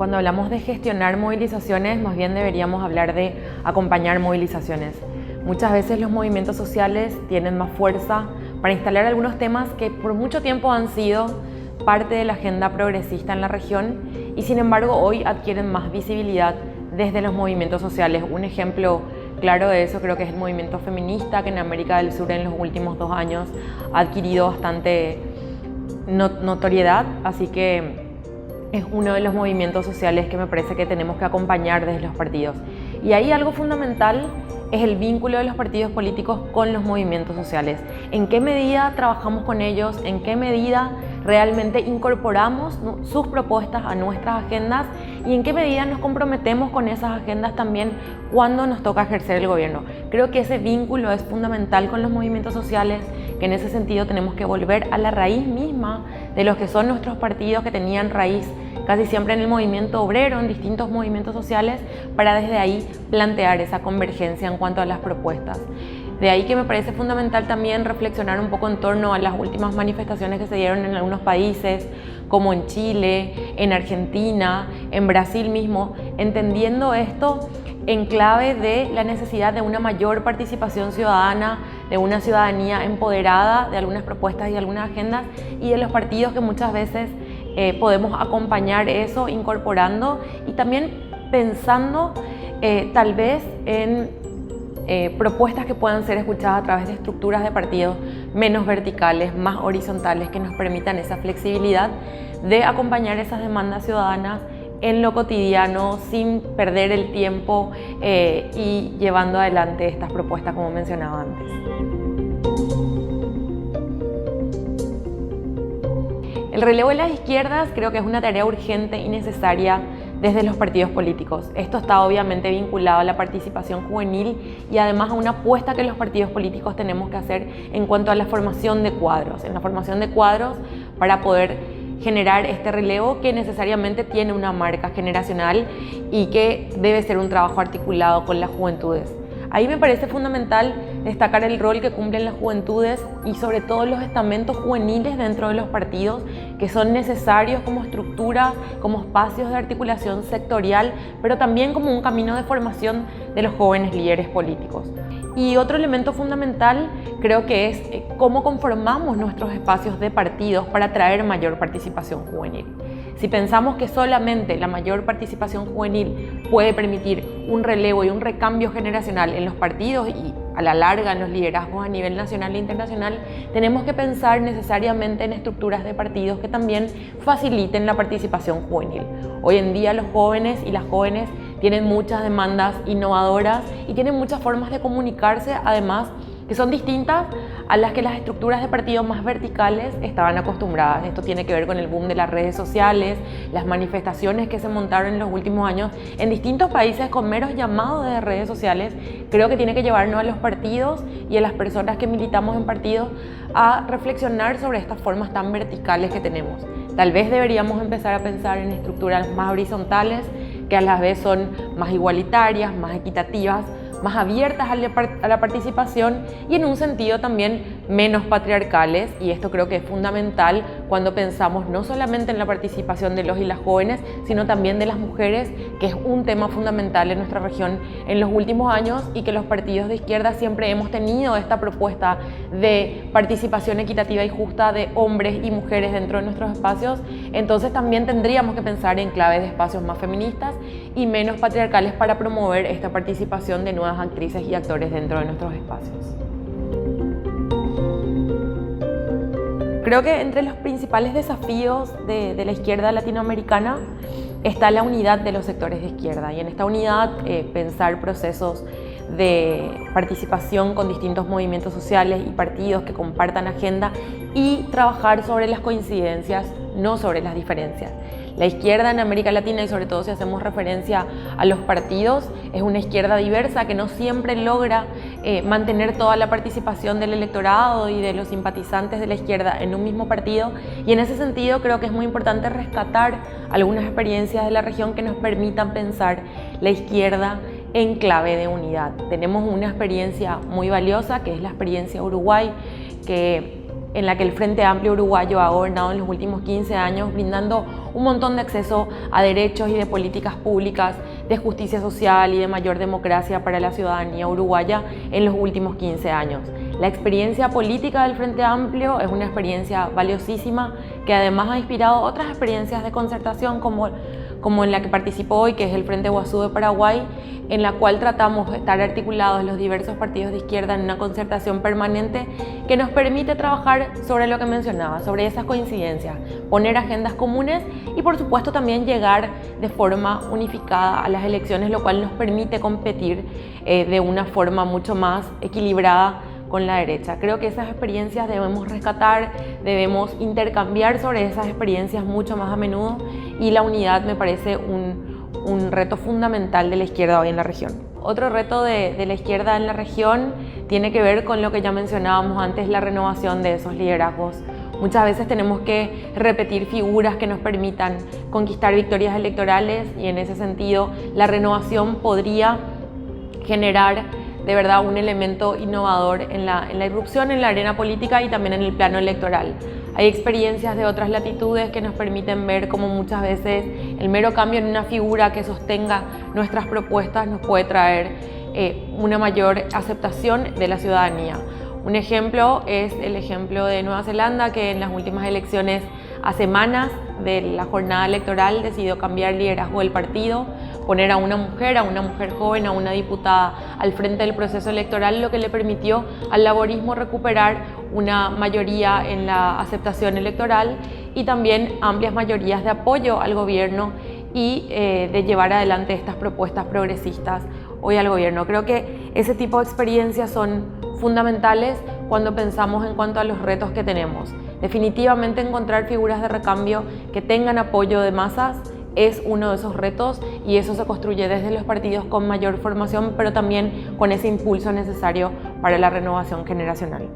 Cuando hablamos de gestionar movilizaciones, más bien deberíamos hablar de acompañar movilizaciones. Muchas veces los movimientos sociales tienen más fuerza para instalar algunos temas que por mucho tiempo han sido parte de la agenda progresista en la región y sin embargo hoy adquieren más visibilidad desde los movimientos sociales. Un ejemplo claro de eso creo que es el movimiento feminista, que en América del Sur en los últimos 2 años ha adquirido bastante notoriedad, así que es uno de los movimientos sociales que me parece que tenemos que acompañar desde los partidos. Y ahí algo fundamental es el vínculo de los partidos políticos con los movimientos sociales. ¿En qué medida trabajamos con ellos? ¿En qué medida realmente incorporamos sus propuestas a nuestras agendas? ¿Y en qué medida nos comprometemos con esas agendas también cuando nos toca ejercer el gobierno? Creo que ese vínculo es fundamental con los movimientos sociales, que en ese sentido tenemos que volver a la raíz misma de los que son nuestros partidos, que tenían raíz casi siempre en el movimiento obrero, en distintos movimientos sociales, para desde ahí plantear esa convergencia en cuanto a las propuestas. De ahí que me parece fundamental también reflexionar un poco en torno a las últimas manifestaciones que se dieron en algunos países, como en Chile, en Argentina, en Brasil mismo, entendiendo esto en clave de la necesidad de una mayor participación ciudadana, de una ciudadanía empoderada de algunas propuestas y algunas agendas, y de los partidos que muchas veces podemos acompañar eso, incorporando y también pensando tal vez en propuestas que puedan ser escuchadas a través de estructuras de partidos menos verticales, más horizontales, que nos permitan esa flexibilidad de acompañar esas demandas ciudadanas en lo cotidiano sin perder el tiempo y llevando adelante estas propuestas como mencionaba antes. El relevo de las izquierdas creo que es una tarea urgente y necesaria desde los partidos políticos. Esto está obviamente vinculado a la participación juvenil y además a una apuesta que los partidos políticos tenemos que hacer en cuanto a la formación de cuadros. En la formación de cuadros para poder generar este relevo que necesariamente tiene una marca generacional y que debe ser un trabajo articulado con las juventudes. Ahí me parece fundamental destacar el rol que cumplen las juventudes y sobre todo los estamentos juveniles dentro de los partidos, que son necesarios como estructura, como espacios de articulación sectorial, pero también como un camino de formación de los jóvenes líderes políticos. Y otro elemento fundamental creo que es cómo conformamos nuestros espacios de partidos para atraer mayor participación juvenil. Si pensamos que solamente la mayor participación juvenil puede permitir un relevo y un recambio generacional en los partidos y a la larga en los liderazgos a nivel nacional e internacional, tenemos que pensar necesariamente en estructuras de partidos que también faciliten la participación juvenil. Hoy en día los jóvenes y las jóvenes tienen muchas demandas innovadoras y tienen muchas formas de comunicarse, además que son distintas a las que las estructuras de partidos más verticales estaban acostumbradas. Esto tiene que ver con el boom de las redes sociales, las manifestaciones que se montaron en los últimos años en distintos países con meros llamados de redes sociales. Creo que tiene que llevarnos a los partidos y a las personas que militamos en partidos a reflexionar sobre estas formas tan verticales que tenemos. Tal vez deberíamos empezar a pensar en estructuras más horizontales, que a la vez son más igualitarias, más equitativas, más abiertas a la participación y en un sentido también menos patriarcales, y esto creo que es fundamental cuando pensamos no solamente en la participación de los y las jóvenes, sino también de las mujeres, que es un tema fundamental en nuestra región en los últimos años y que los partidos de izquierda siempre hemos tenido esta propuesta de participación equitativa y justa de hombres y mujeres dentro de nuestros espacios. Entonces también tendríamos que pensar en claves de espacios más feministas y menos patriarcales para promover esta participación de nuevas actrices y actores dentro de nuestros espacios. Creo que entre los principales desafíos de la izquierda latinoamericana está la unidad de los sectores de izquierda, y en esta unidad pensar procesos de participación con distintos movimientos sociales y partidos que compartan agenda y trabajar sobre las coincidencias, no sobre las diferencias. La izquierda en América Latina, y sobre todo si hacemos referencia a los partidos, es una izquierda diversa que no siempre logra mantener toda la participación del electorado y de los simpatizantes de la izquierda en un mismo partido, y en ese sentido creo que es muy importante rescatar algunas experiencias de la región que nos permitan pensar la izquierda en clave de unidad. Tenemos una experiencia muy valiosa, que es la experiencia Uruguay, en la que el Frente Amplio Uruguayo ha gobernado en los últimos 15 años, brindando un montón de acceso a derechos y de políticas públicas de justicia social y de mayor democracia para la ciudadanía uruguaya en los últimos 15 años. La experiencia política del Frente Amplio es una experiencia valiosísima que además ha inspirado otras experiencias de concertación como en la que participo hoy, que es el Frente Guazú de Paraguay, en la cual tratamos de estar articulados los diversos partidos de izquierda en una concertación permanente que nos permite trabajar sobre lo que mencionaba, sobre esas coincidencias, poner agendas comunes y por supuesto también llegar de forma unificada a las elecciones, lo cual nos permite competir de una forma mucho más equilibrada con la derecha. Creo que esas experiencias debemos rescatar, debemos intercambiar sobre esas experiencias mucho más a menudo y la unidad me parece un reto fundamental de la izquierda hoy en la región. Otro reto de la izquierda en la región tiene que ver con lo que ya mencionábamos antes, la renovación de esos liderazgos. Muchas veces tenemos que repetir figuras que nos permitan conquistar victorias electorales y en ese sentido la renovación podría generar de verdad un elemento innovador en la irrupción en la arena política y también en el plano electoral. Hay experiencias de otras latitudes que nos permiten ver cómo muchas veces el mero cambio en una figura que sostenga nuestras propuestas nos puede traer una mayor aceptación de la ciudadanía. Un ejemplo es el ejemplo de Nueva Zelanda, que en las últimas elecciones, a semanas de la jornada electoral, decidió cambiar el liderazgo del partido, poner a una mujer joven, a una diputada al frente del proceso electoral, lo que le permitió al laborismo recuperar una mayoría en la aceptación electoral y también amplias mayorías de apoyo al gobierno y de llevar adelante estas propuestas progresistas hoy al gobierno. Creo que ese tipo de experiencias son fundamentales cuando pensamos en cuanto a los retos que tenemos. Definitivamente encontrar figuras de recambio que tengan apoyo de masas es uno de esos retos y eso se construye desde los partidos con mayor formación, pero también con ese impulso necesario para la renovación generacional.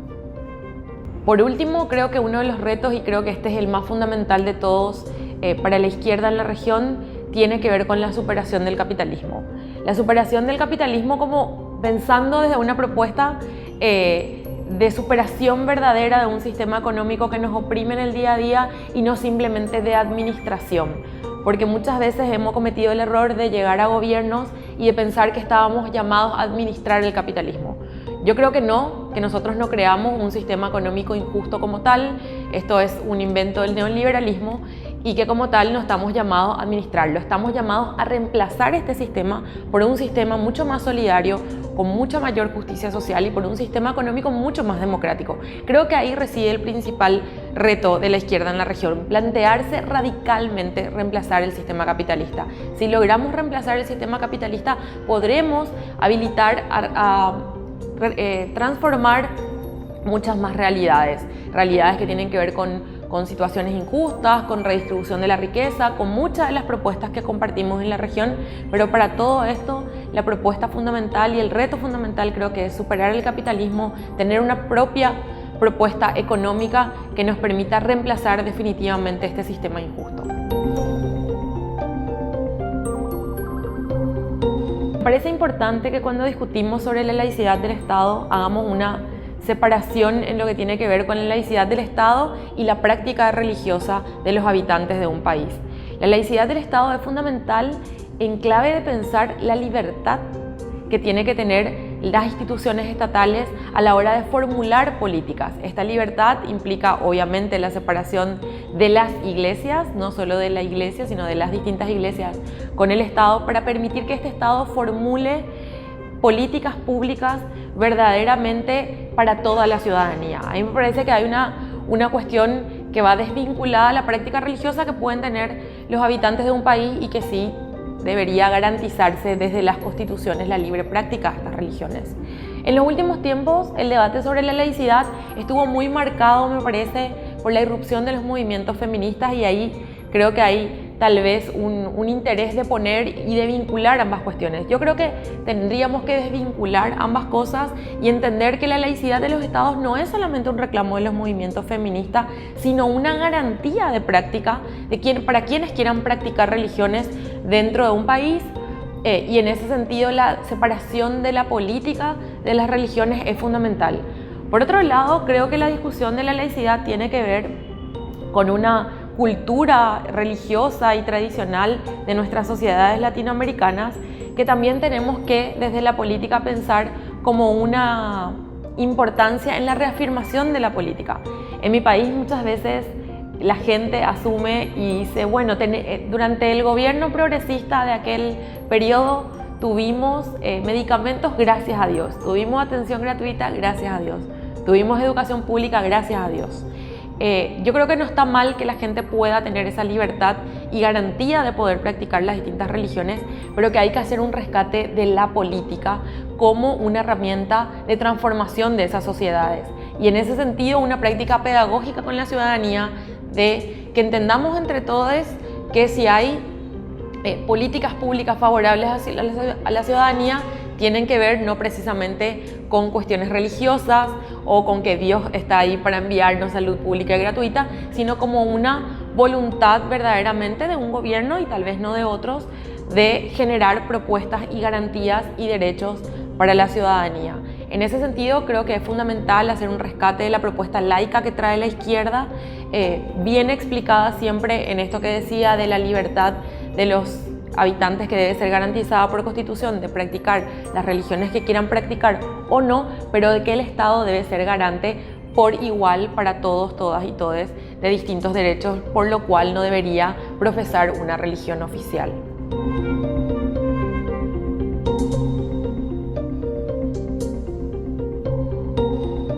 Por último, creo que uno de los retos, y creo que este es el más fundamental de todos para la izquierda en la región, tiene que ver con la superación del capitalismo. La superación del capitalismo como pensando desde una propuesta de superación verdadera de un sistema económico que nos oprime en el día a día y no simplemente de administración. Porque muchas veces hemos cometido el error de llegar a gobiernos y de pensar que estábamos llamados a administrar el capitalismo. Yo creo que no, que nosotros no creamos un sistema económico injusto como tal, esto es un invento del neoliberalismo y que como tal no estamos llamados a administrarlo, estamos llamados a reemplazar este sistema por un sistema mucho más solidario, con mucha mayor justicia social y por un sistema económico mucho más democrático. Creo que ahí reside el principal reto de la izquierda en la región, plantearse radicalmente reemplazar el sistema capitalista. Si logramos reemplazar el sistema capitalista, podremos habilitar transformar muchas más realidades que tienen que ver con situaciones injustas, con redistribución de la riqueza, con muchas de las propuestas que compartimos en la región, pero para todo esto la propuesta fundamental y el reto fundamental creo que es superar el capitalismo, tener una propia propuesta económica que nos permita reemplazar definitivamente este sistema injusto. Me parece importante que cuando discutimos sobre la laicidad del Estado hagamos una separación en lo que tiene que ver con la laicidad del Estado y la práctica religiosa de los habitantes de un país. La laicidad del Estado es fundamental en clave de pensar la libertad que tiene que tener las instituciones estatales a la hora de formular políticas. Esta libertad implica obviamente la separación de las iglesias, no solo de la iglesia, sino de las distintas iglesias con el Estado, para permitir que este Estado formule políticas públicas verdaderamente para toda la ciudadanía. A mí me parece que hay una cuestión que va desvinculada a la práctica religiosa que pueden tener los habitantes de un país y que sí debería garantizarse desde las constituciones la libre práctica de estas religiones. En los últimos tiempos, el debate sobre la laicidad estuvo muy marcado, me parece, por la irrupción de los movimientos feministas y ahí creo que hay tal vez un interés de poner y de vincular ambas cuestiones. Yo creo que tendríamos que desvincular ambas cosas y entender que la laicidad de los estados no es solamente un reclamo de los movimientos feministas, sino una garantía de práctica para quienes quieran practicar religiones dentro de un país. Y en ese sentido la separación de la política de las religiones es fundamental. Por otro lado, creo que la discusión de la laicidad tiene que ver con una cultura religiosa y tradicional de nuestras sociedades latinoamericanas, que también tenemos que desde la política pensar como una importancia en la reafirmación de la política. En mi país muchas veces la gente asume y dice, bueno, durante el gobierno progresista de aquel periodo tuvimos medicamentos, gracias a Dios, tuvimos atención gratuita, gracias a Dios, tuvimos educación pública, gracias a Dios. Yo creo que no está mal que la gente pueda tener esa libertad y garantía de poder practicar las distintas religiones, pero que hay que hacer un rescate de la política como una herramienta de transformación de esas sociedades. Y en ese sentido, una práctica pedagógica con la ciudadanía, de que entendamos entre todos que si hay políticas públicas favorables a la ciudadanía, tienen que ver no precisamente con cuestiones religiosas o con que Dios está ahí para enviarnos salud pública y gratuita, sino como una voluntad verdaderamente de un gobierno y tal vez no de otros, de generar propuestas y garantías y derechos para la ciudadanía. En ese sentido, creo que es fundamental hacer un rescate de la propuesta laica que trae la izquierda, bien explicada siempre en esto que decía de la libertad de los habitantes, que debe ser garantizada por Constitución, de practicar las religiones que quieran practicar o no, pero de que el Estado debe ser garante por igual para todos, todas y todes de distintos derechos, por lo cual no debería profesar una religión oficial.